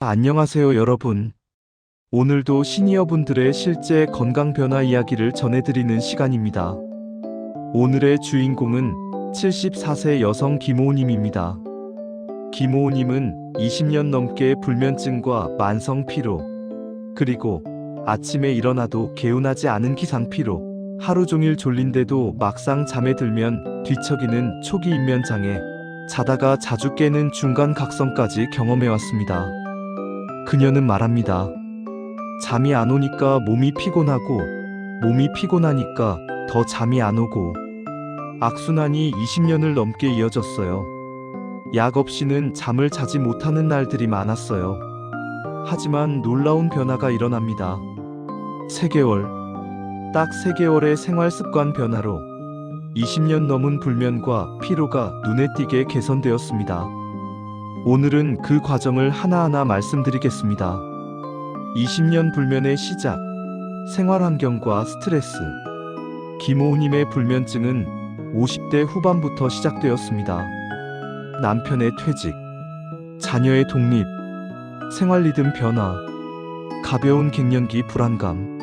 안녕하세요, 여러분. 오늘도 시니어분들의 실제 건강 변화 이야기를 전해드리는 시간입니다. 오늘의 주인공은 74세 여성 김호우님입니다. 김호우님은 20년 넘게 불면증과 만성 피로, 그리고 아침에 일어나도 개운하지 않은 기상 피로, 하루 종일 졸린데도 막상 잠에 들면 뒤척이는 초기 입면장애, 자다가 자주 깨는 중간 각성까지 경험해왔습니다. 그녀는 말합니다. 잠이 안 오니까 몸이 피곤하고, 몸이 피곤하니까 더 잠이 안 오고, 악순환이 20년을 넘게 이어졌어요. 약 없이는 잠을 자지 못하는 날들이 많았어요. 하지만 놀라운 변화가 일어납니다. 3개월, 딱 3개월의 생활 습관 변화로 20년 넘은 불면과 피로가 눈에 띄게 개선되었습니다. 오늘은 그 과정을 하나하나 말씀드리겠습니다. 20년 불면의 시작, 생활 환경과 스트레스. 김호우님의 불면증은 50대 후반부터 시작되었습니다. 남편의 퇴직, 자녀의 독립, 생활 리듬 변화, 가벼운 갱년기 불안감,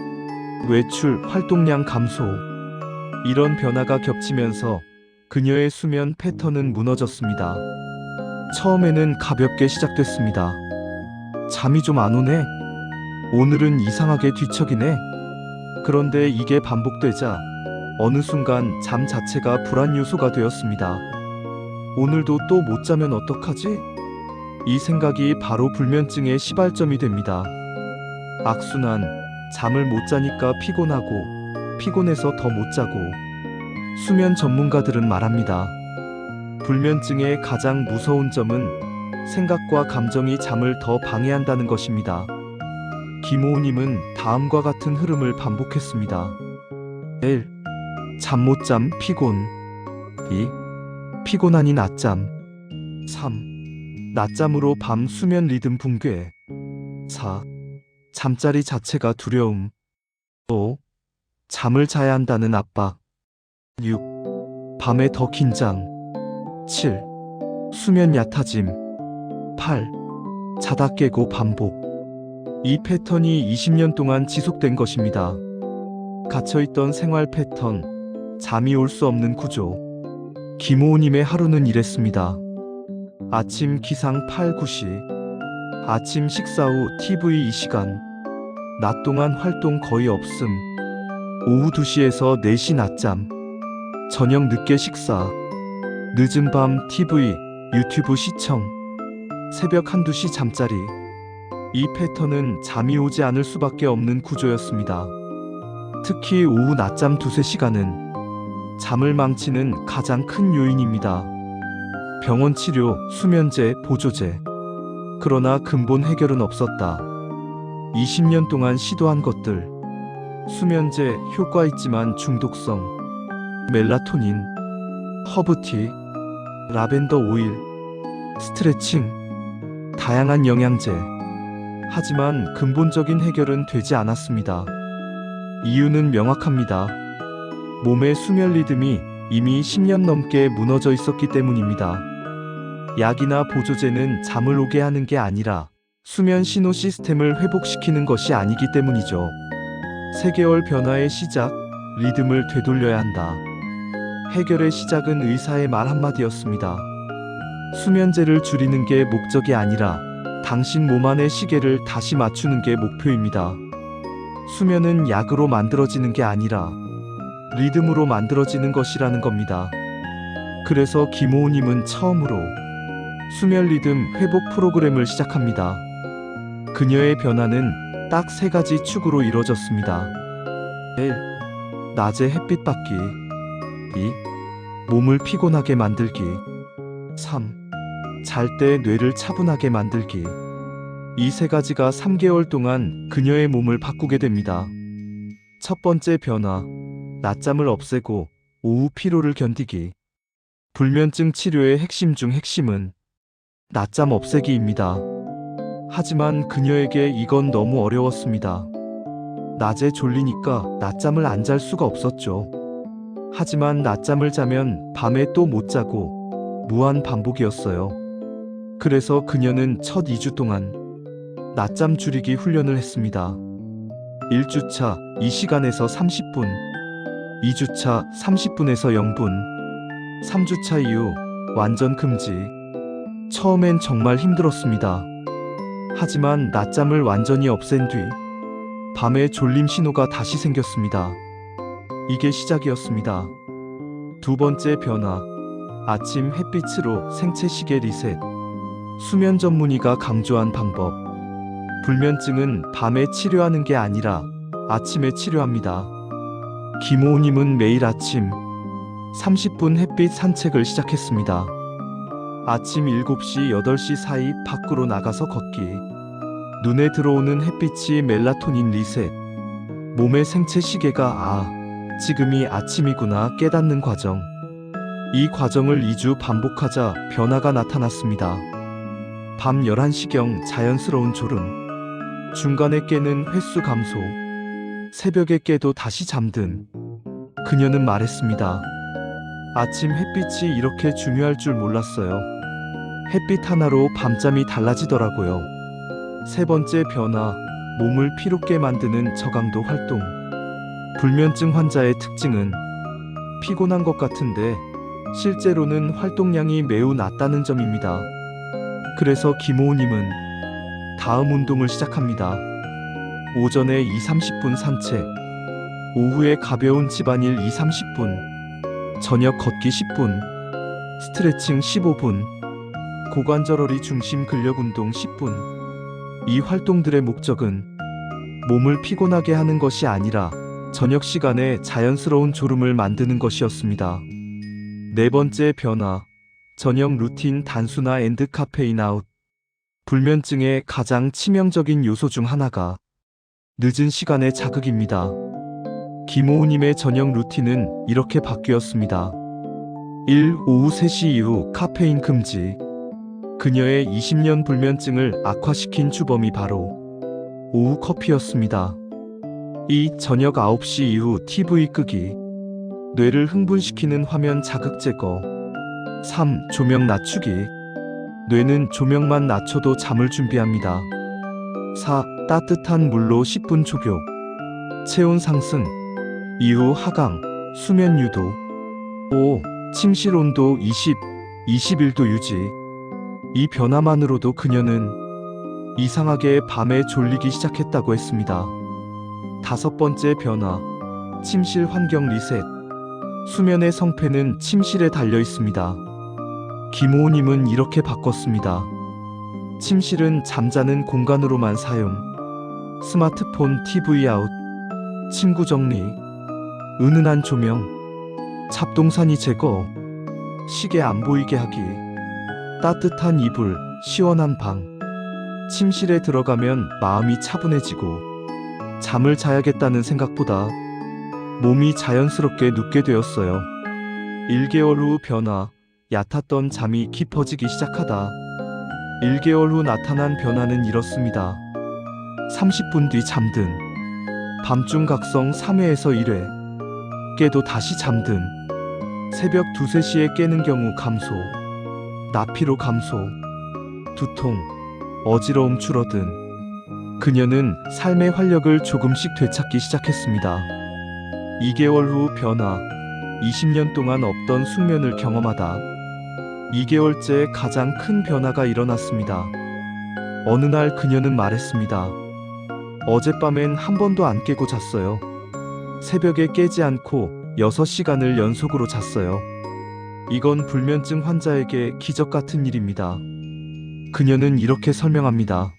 외출 활동량 감소. 이런 변화가 겹치면서 그녀의 수면 패턴은 무너졌습니다. 처음에는 가볍게 시작됐습니다. 잠이 좀 안 오네. 오늘은 이상하게 뒤척이네. 그런데 이게 반복되자 어느 순간 잠 자체가 불안 요소가 되었습니다. 오늘도 또 못 자면 어떡하지? 이 생각이 바로 불면증의 시발점이 됩니다. 악순환, 잠을 못 자니까 피곤하고, 피곤해서 더 못 자고. 수면 전문가들은 말합니다. 불면증의 가장 무서운 점은 생각과 감정이 잠을 더 방해한다는 것입니다. 김호우님은 다음과 같은 흐름을 반복했습니다. 1. 잠 못 잠 피곤. 2. 피곤하니 낮잠. 3. 낮잠으로 밤 수면 리듬 붕괴. 4. 잠자리 자체가 두려움. 5. 잠을 자야 한다는 압박. 6. 밤에 더 긴장. 7. 수면 얕아짐. 8. 자다 깨고 반복. 이 패턴이 20년 동안 지속된 것입니다. 갇혀있던 생활 패턴, 잠이 올 수 없는 구조. 김호우님의 하루는 이랬습니다. 아침 기상 8, 9시, 아침 식사 후 TV 2시간, 낮 동안 활동 거의 없음, 오후 2시에서 4시 낮잠, 저녁 늦게 식사, 늦은 밤 TV, 유튜브 시청, 새벽 1, 2시 잠자리. 이 패턴은 잠이 오지 않을 수밖에 없는 구조였습니다. 특히 오후 낮잠 2~3시간은 잠을 망치는 가장 큰 요인입니다. 병원 치료, 수면제, 보조제. 그러나 근본 해결은 없었다. 20년 동안 시도한 것들. 수면제 효과 있지만 중독성. 멜라토닌, 허브티, 라벤더 오일, 스트레칭, 다양한 영양제. 하지만 근본적인 해결은 되지 않았습니다. 이유는 명확합니다. 몸의 수면 리듬이 이미 10년 넘게 무너져 있었기 때문입니다. 약이나 보조제는 잠을 오게 하는 게 아니라 수면 신호 시스템을 회복시키는 것이 아니기 때문이죠. 3개월 변화의 시작, 리듬을 되돌려야 한다. 해결의 시작은 의사의 말 한마디였습니다. 수면제를 줄이는 게 목적이 아니라 당신 몸 안의 시계를 다시 맞추는 게 목표입니다. 수면은 약으로 만들어지는 게 아니라 리듬으로 만들어지는 것이라는 겁니다. 그래서 김호우님은 처음으로 수면 리듬 회복 프로그램을 시작합니다. 그녀의 변화는 딱 3가지 축으로 이뤄졌습니다. 1. 낮에 햇빛 받기. 2. 몸을 피곤하게 만들기. 3. 잘 때 뇌를 차분하게 만들기. 이 3가지가 3개월 동안 그녀의 몸을 바꾸게 됩니다. 첫 번째 변화, 낮잠을 없애고 오후 피로를 견디기. 불면증 치료의 핵심 중 핵심은 낮잠 없애기입니다. 하지만 그녀에게 이건 너무 어려웠습니다. 낮에 졸리니까 낮잠을 안 잘 수가 없었죠. 하지만 낮잠을 자면 밤에 또 못 자고 무한 반복이었어요. 그래서 그녀는 첫 2주 동안 낮잠 줄이기 훈련을 했습니다. 1주차 2시간에서 30분, 2주차 30분에서 0분, 3주차 이후 완전 금지. 처음엔 정말 힘들었습니다. 하지만 낮잠을 완전히 없앤 뒤 밤에 졸림 신호가 다시 생겼습니다. 이게 시작이었습니다. 두 번째 변화, 아침 햇빛으로 생체 시계 리셋. 수면 전문의가 강조한 방법. 불면증은 밤에 치료하는 게 아니라 아침에 치료합니다. 김호우님은 매일 아침 30분 햇빛 산책을 시작했습니다. 아침 7시, 8시 사이 밖으로 나가서 걷기. 눈에 들어오는 햇빛이 멜라토닌 리셋. 몸의 생체 시계가 지금이 아침이구나 깨닫는 과정. 이 과정을 2주 반복하자 변화가 나타났습니다. 밤 11시경 자연스러운 졸음. 중간에 깨는 횟수 감소. 새벽에 깨도 다시 잠든. 그녀는 말했습니다. 아침 햇빛이 이렇게 중요할 줄 몰랐어요. 햇빛 하나로 밤잠이 달라지더라고요. 세 번째 변화, 몸을 피롭게 만드는 저강도 활동. 불면증 환자의 특징은 피곤한 것 같은데 실제로는 활동량이 매우 낮다는 점입니다. 그래서 김호우님은 다음 운동을 시작합니다. 오전에 2-30분 산책, 오후에 가벼운 집안일 2-30분, 저녁 걷기 10분, 스트레칭 15분, 고관절허리 중심 근력 운동 10분. 이 활동들의 목적은 몸을 피곤하게 하는 것이 아니라 저녁 시간에 자연스러운 졸음을 만드는 것이었습니다. 네 번째 변화, 저녁 루틴 단순화 앤드 카페인 아웃. 불면증의 가장 치명적인 요소 중 하나가 늦은 시간의 자극입니다. 김호우님의 저녁 루틴은 이렇게 바뀌었습니다. 1. 오후 3시 이후 카페인 금지. 그녀의 20년 불면증을 악화시킨 주범이 바로 오후 커피였습니다. 2. 저녁 9시 이후 TV 끄기. 뇌를 흥분시키는 화면 자극 제거. 3. 조명 낮추기. 뇌는 조명만 낮춰도 잠을 준비합니다. 4. 따뜻한 물로 10분 족욕. 체온 상승. 이후 하강, 수면 유도. 5. 침실 온도 21도 유지. 이 변화만으로도 그녀는 이상하게 밤에 졸리기 시작했다고 했습니다. 다섯 번째 변화, 침실 환경 리셋. 수면의 성패는 침실에 달려 있습니다. 김호우님은 이렇게 바꿨습니다. 침실은 잠자는 공간으로만 사용. 스마트폰 TV 아웃. 침구 정리. 은은한 조명. 잡동사니 제거. 시계 안 보이게 하기. 따뜻한 이불, 시원한 방. 침실에 들어가면 마음이 차분해지고 잠을 자야겠다는 생각보다 몸이 자연스럽게 눕게 되었어요. 1개월 후 변화, 얕았던 잠이 깊어지기 시작하다. 1개월 후 나타난 변화는 이렇습니다. 30분 뒤 잠든. 밤중 각성 3회에서 1회. 깨도 다시 잠든. 새벽 2, 3시에 깨는 경우 감소. 나피로 감소. 두통, 어지러움 줄어든. 그녀는 삶의 활력을 조금씩 되찾기 시작했습니다. 2개월 후 변화, 20년 동안 없던 숙면을 경험하다. 2개월째 가장 큰 변화가 일어났습니다. 어느 날 그녀는 말했습니다. 어젯밤엔 한 번도 안 깨고 잤어요. 새벽에 깨지 않고 6시간을 연속으로 잤어요. 이건 불면증 환자에게 기적 같은 일입니다. 그녀는 이렇게 설명합니다.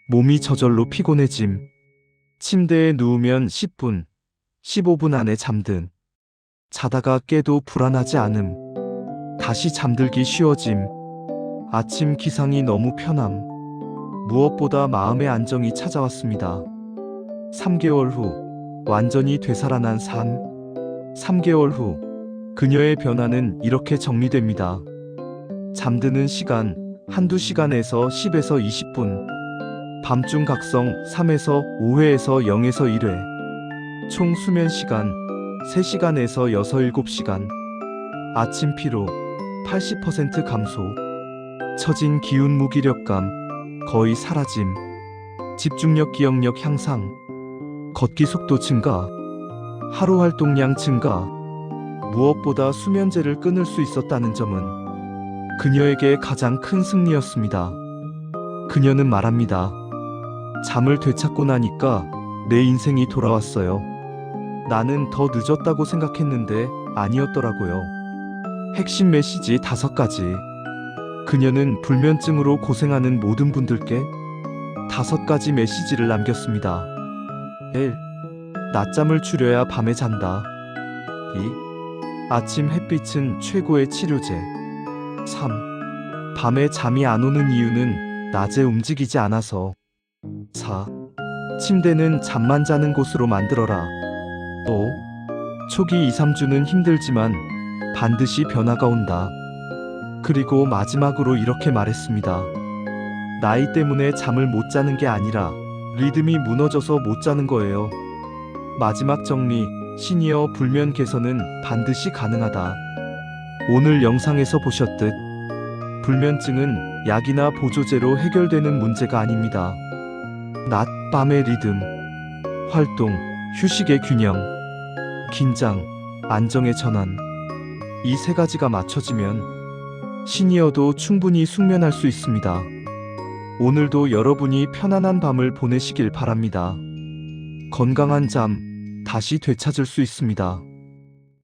몸이 저절로 피곤해짐. 침대에 누우면 10분, 15분 안에 잠든. 자다가 깨도 불안하지 않음. 다시 잠들기 쉬워짐. 아침 기상이 너무 편함. 무엇보다 마음의 안정이 찾아왔습니다. 3개월 후 완전히 되살아난 삶. 3개월 후 그녀의 변화는 이렇게 정리됩니다. 잠드는 시간 한두 시간에서 10에서 20분. 밤중 각성 3에서 5회에서 0에서 1회. 총 수면 시간 3시간에서 6, 7시간. 아침 피로 80% 감소. 처진 기운 무기력감 거의 사라짐. 집중력, 기억력 향상, 걷기 속도 증가, 하루 활동량 증가, 무엇보다 수면제를 끊을 수 있었다는 점은 그녀에게 가장 큰 승리였습니다. 그녀는 말합니다. 잠을 되찾고 나니까 내 인생이 돌아왔어요. 나는 더 늦었다고 생각했는데 아니었더라고요. 핵심 메시지 5가지. 그녀는 불면증으로 고생하는 모든 분들께 5가지 메시지를 남겼습니다. 1. 낮잠을 줄여야 밤에 잔다. 2. 아침 햇빛은 최고의 치료제. 3. 밤에 잠이 안 오는 이유는 낮에 움직이지 않아서. 4. 침대는 잠만 자는 곳으로 만들어라. 5. 초기 2-3주는 힘들지만 반드시 변화가 온다. 그리고 마지막으로 이렇게 말했습니다. 나이 때문에 잠을 못 자는 게 아니라 리듬이 무너져서 못 자는 거예요. 마지막 정리, 시니어 불면 개선은 반드시 가능하다. 오늘 영상에서 보셨듯 불면증은 약이나 보조제로 해결되는 문제가 아닙니다. 낮, 밤의 리듬, 활동, 휴식의 균형, 긴장, 안정의 전환, 이 3가지가 맞춰지면 시니어도 충분히 숙면할 수 있습니다. 오늘도 여러분이 편안한 밤을 보내시길 바랍니다. 건강한 잠 다시 되찾을 수 있습니다.